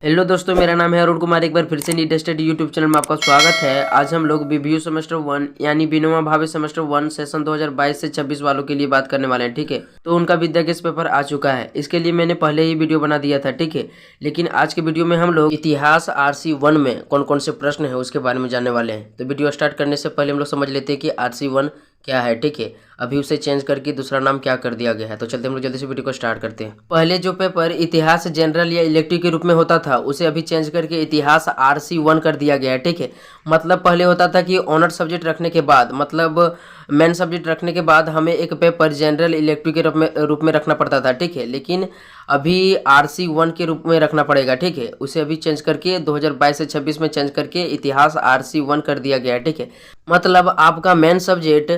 Hello दोस्तों, मेरा नाम है अरुण कुमार। एक बार फिर से नीट स्टडी यूट्यूब चैनल में आपका स्वागत है। आज हम लोग बीबीयू सेमेस्टर 1 यानी विनोबा भावे सेमेस्टर 1 सेशन 2022 से 26 वालों के लिए बात करने वाले हैं। ठीक है, तो उनका विद्या गेस पेपर आ चुका है। इसके लिए मैंने पहले ही वीडियो बना दिया था। ठीक है, लेकिन आज के वीडियो में हम लोग इतिहास RC 1 में कौन कौन से प्रश्न है उसके बारे में जानने वाले हैं। तो वीडियो स्टार्ट करने से पहले हम लोग समझ लेते हैं कि RC 1 क्या है। ठीक है, अभी उसे चेंज करके दूसरा नाम क्या कर दिया गया है। तो चलते हम लोग जल्दी से वीडियो को स्टार्ट करते हैं। पहले जो पेपर इतिहास जनरल या इलेक्टिव के रूप में होता था उसे अभी चेंज करके इतिहास RC 1 कर दिया गया है। ठीक है, मतलब पहले होता था कि ऑनर सब्जेक्ट रखने के बाद, मतलब मेन सब्जेक्ट रखने के बाद हमें एक पेपर जनरल इलेक्टिव के रूप में रखना पड़ता था। ठीक है, लेकिन अभी RC 1 के रूप में रखना पड़ेगा। ठीक है, उसे अभी चेंज करके 2022 से 26 में चेंज करके इतिहास RC 1 कर दिया गया है। ठीक है, मतलब आपका मेन सब्जेक्ट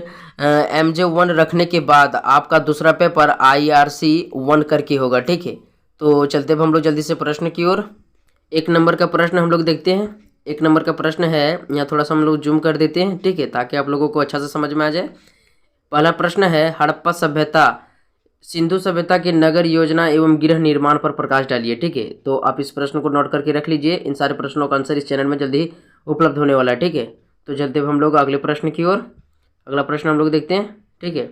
MJ 1 रखने के बाद आपका दूसरा पेपर IRC 1 करके होगा। ठीक है, तो चलते अब हम लोग जल्दी से प्रश्न की ओर। एक नंबर का प्रश्न हम लोग देखते हैं। एक नंबर का प्रश्न है, यहाँ थोड़ा सा हम लोग जूम कर देते हैं। ठीक है, ताकि आप लोगों को अच्छा से समझ में आ जाए। पहला प्रश्न है, हड़प्पा सभ्यता सिंधु सभ्यता के नगर योजना एवं गृह निर्माण पर प्रकाश डालिए। ठीक है, तो आप इस प्रश्न को नोट करके रख लीजिए। इन सारे प्रश्नों का आंसर इस चैनल में जल्दी ही उपलब्ध होने वाला है। ठीक है, तो चलते अब हम लोग अगले प्रश्न की ओर। अगला प्रश्न हम लोग देखते हैं। ठीक है,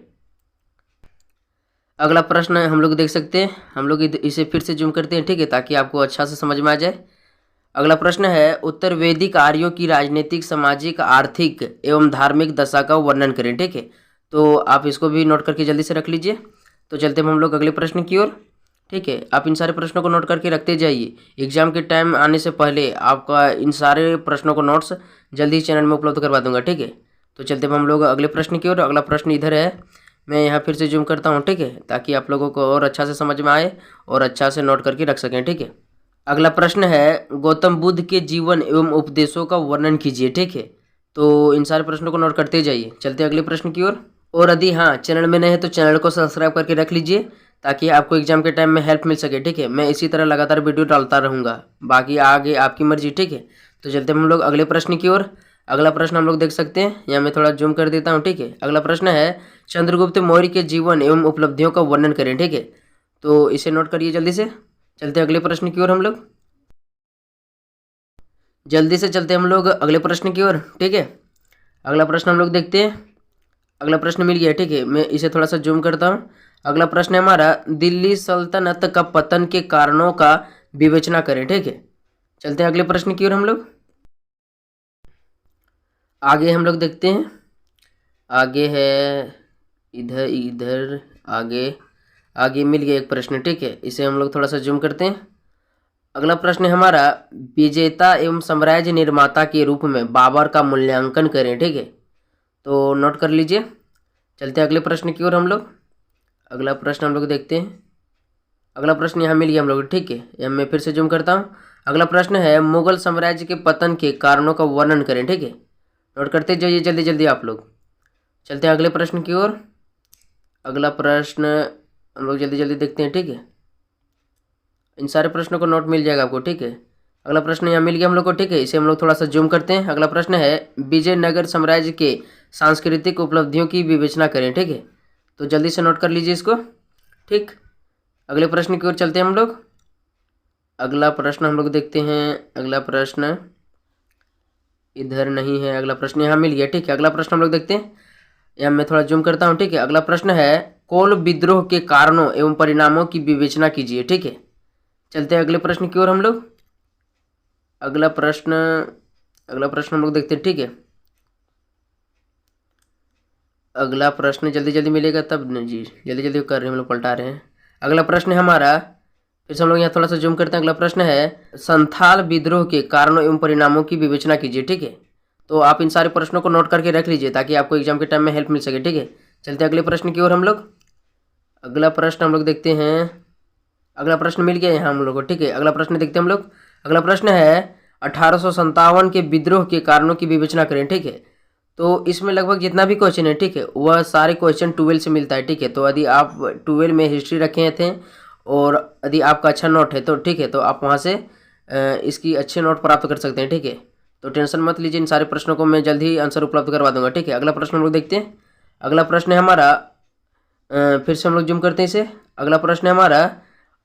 अगला प्रश्न हम लोग देख सकते हैं। हम लोग इसे फिर से जूम करते हैं। ठीक है, ताकि आपको अच्छा से समझ में आ जाए। अगला प्रश्न है, उत्तर वैदिक आर्यों की राजनीतिक, सामाजिक, आर्थिक एवं धार्मिक दशा का वर्णन करें। ठीक है, तो आप इसको भी नोट करके जल्दी से रख लीजिए। तो चलते हैं हम लोग अगले प्रश्न की ओर। ठीक है, आप इन सारे प्रश्नों को नोट करके रखते जाइए। एग्जाम के टाइम आने से पहले आपका इन सारे प्रश्नों को नोट्स जल्दी चैनल में उपलब्ध करवा दूंगा। ठीक है, तो चलते हम लोग अगले प्रश्न की ओर। अगला प्रश्न इधर है, मैं यहाँ फिर से जूम करता हूँ। ठीक है, ताकि आप लोगों को और अच्छा से समझ में आए और अच्छा से नोट करके रख सकें। ठीक है, अगला प्रश्न है, गौतम बुद्ध के जीवन एवं उपदेशों का वर्णन कीजिए। ठीक है, तो इन सारे प्रश्नों को नोट करते जाइए। चलते चलते अगले प्रश्न की ओर। और यदि हाँ चैनल में नए हैं तो चैनल को सब्सक्राइब करके रख लीजिए, ताकि आपको एग्जाम के टाइम में हेल्प मिल सके। ठीक है, मैं इसी तरह लगातार वीडियो डालता रहूँगा, बाकी आगे आपकी मर्जी। ठीक है, तो चलते हम लोग अगले प्रश्न की ओर। अगला प्रश्न हम लोग देख सकते हैं, यहाँ मैं थोड़ा जूम कर देता हूँ। ठीक है, अगला प्रश्न है, चंद्रगुप्त मौर्य के जीवन एवं उपलब्धियों का वर्णन करें। ठीक है, तो इसे नोट करिए जल्दी से। चलते अगले प्रश्न की ओर हम लोग। जल्दी से चलते हम लोग अगले प्रश्न की ओर। ठीक है, अगला प्रश्न हम लोग देखते हैं। अगला प्रश्न मिल गया। ठीक है, मैं इसे थोड़ा सा जूम करता हूँ। अगला प्रश्न है हमारा, दिल्ली सल्तनत का पतन के कारणों का विवेचना करें। ठीक है, चलते हैं अगले प्रश्न की ओर हम लोग। आगे हम लोग देखते हैं। आगे है इधर इधर आगे आगे मिल गया एक प्रश्न। ठीक है, इसे हम लोग थोड़ा सा जूम करते हैं। अगला प्रश्न है हमारा, विजेता एवं साम्राज्य निर्माता के रूप में बाबर का मूल्यांकन करें। ठीक है, तो नोट कर लीजिए। चलते हैं अगले प्रश्न की ओर हम लोग। अगला प्रश्न हम लोग देखते हैं। अगला प्रश्न यहाँ मिल गया हम लोग। ठीक है, यहाँ मैं फिर से जूम करता हूँ। अगला प्रश्न है, मुगल साम्राज्य के पतन के कारणों का वर्णन करें। ठीक है, नोट करते जाइए जल्दी जल्दी आप लोग। चलते हैं अगले प्रश्न की ओर। अगला प्रश्न हम लोग जल्दी जल्दी देखते हैं। ठीक है, इन सारे प्रश्नों को नोट मिल जाएगा आपको। ठीक है, अगला प्रश्न यहाँ मिल गया हम लोग को। ठीक है, इसे हम लोग थोड़ा सा जूम करते हैं। अगला प्रश्न है, विजयनगर साम्राज्य के सांस्कृतिक उपलब्धियों की विवेचना करें। ठीक है, तो जल्दी से नोट कर लीजिए इसको। ठीक, अगले प्रश्न की ओर चलते हैं हम लोग। अगला प्रश्न हम लोग देखते हैं। अगला प्रश्न इधर नहीं है, अगला प्रश्न यहाँ मिल गया। ठीक है, अगला प्रश्न हम लोग देखते हैं। यहाँ मैं थोड़ा जूम करता हूँ। ठीक है, अगला प्रश्न है, कोल विद्रोह के कारणों एवं परिणामों की विवेचना कीजिए। ठीक है, चलते हैं अगले प्रश्न की ओर हम लोग। अगला प्रश्न हम लोग देखते हैं। ठीक है, अगला प्रश्न जल्दी जल्दी मिलेगा तब न जी, जल्दी जल्दी कर रहे हैं हम लोग, पलटा रहे हैं। अगला प्रश्न है हमारा, फिर से हम लोग यहाँ थोड़ा सा जूम करते हैं। अगला प्रश्न है, संथाल विद्रोह के कारणों एवं परिणामों की विवेचना कीजिए। ठीक है, तो आप इन सारे प्रश्नों को नोट करके रख लीजिए, ताकि आपको एग्जाम के टाइम में हेल्प मिल सके। ठीक है, चलते अगले प्रश्न की ओर हम लोग। अगला प्रश्न हम लोग देखते हैं। अगला प्रश्न मिल गया यहाँ हम लोग को। ठीक है, अगला प्रश्न देखते हैं हम लोग। अगला प्रश्न है, 1857 के विद्रोह के कारणों की विवेचना करें। ठीक है, तो इसमें लगभग जितना भी क्वेश्चन है, ठीक है, वह सारे क्वेश्चन 12 से मिलता है। ठीक है, तो यदि आप 12 में हिस्ट्री रखे थे और यदि आपका अच्छा नोट है तो ठीक है, तो आप वहाँ से इसकी अच्छे नोट प्राप्त कर सकते हैं। ठीक है, तो टेंशन मत लीजिए, इन सारे प्रश्नों को मैं जल्द ही आंसर उपलब्ध करवा दूंगा। ठीक है, अगला प्रश्न हम लोग देखते हैं। अगला प्रश्न है हमारा, फिर से हम लोग जूम करते हैं इसे। अगला प्रश्न है हमारा,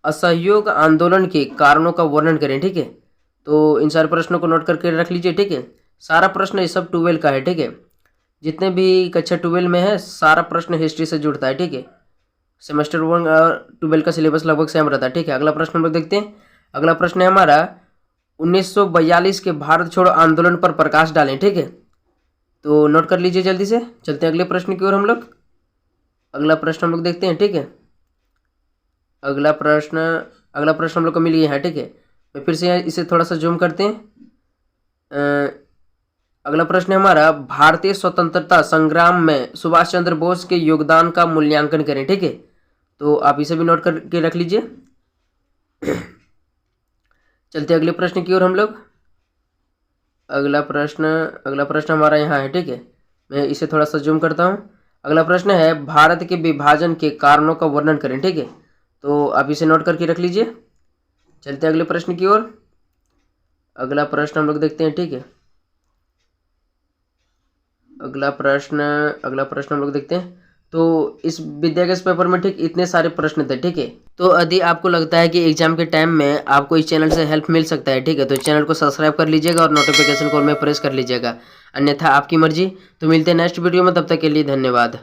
असहयोग आंदोलन के कारणों का वर्णन करें। ठीक है, तो इन सारे प्रश्नों को नोट करके रख लीजिए। ठीक है, सारा प्रश्न ये सब 12 का है। ठीक है, जितने भी कक्षा 12 में है सारा प्रश्न हिस्ट्री से जुड़ता है। ठीक है, सेमेस्टर 1 और 12 का सिलेबस लगभग सेम रहता है। ठीक है, अगला प्रश्न हम लोग देखते हैं। अगला प्रश्न है हमारा 1942 के भारत छोड़ो आंदोलन पर प्रकाश डालें। ठीक है, तो नोट कर लीजिए जल्दी से। चलते हैं अगले प्रश्न की ओर हम लोग। अगला प्रश्न हम लोग देखते हैं। ठीक है, अगला प्रश्न हम लोग को मिल गया है। ठीक है, मैं फिर से इसे थोड़ा सा जूम करते हैं। अगला प्रश्न है हमारा भारतीय स्वतंत्रता संग्राम में सुभाष चंद्र बोस के योगदान का मूल्यांकन करें। ठीक है, तो आप इसे भी नोट करके रख लीजिए। चलते अगले प्रश्न की ओर हम लोग। अगला प्रश्न हमारा यहाँ है। ठीक है, मैं इसे थोड़ा सा जूम करता हूँ। अगला प्रश्न है भारत के विभाजन के कारणों का वर्णन करें। ठीक है, तो आप इसे नोट करके रख लीजिए। चलते अगले प्रश्न की ओर। अगला प्रश्न हम लोग देखते हैं। ठीक है, अगला प्रश्न हम लोग देखते हैं। तो इस विद्या के इस पेपर में ठीक इतने सारे प्रश्न थे। ठीक है, तो यदि आपको लगता है कि एग्जाम के टाइम में आपको इस चैनल से हेल्प मिल सकता है, ठीक है, तो चैनल को सब्सक्राइब कर लीजिएगा और नोटिफिकेशन कॉल में प्रेस कर लीजिएगा। अन्यथा आपकी मर्जी। तो मिलते हैं नेक्स्ट वीडियो में, तब तक के लिए धन्यवाद।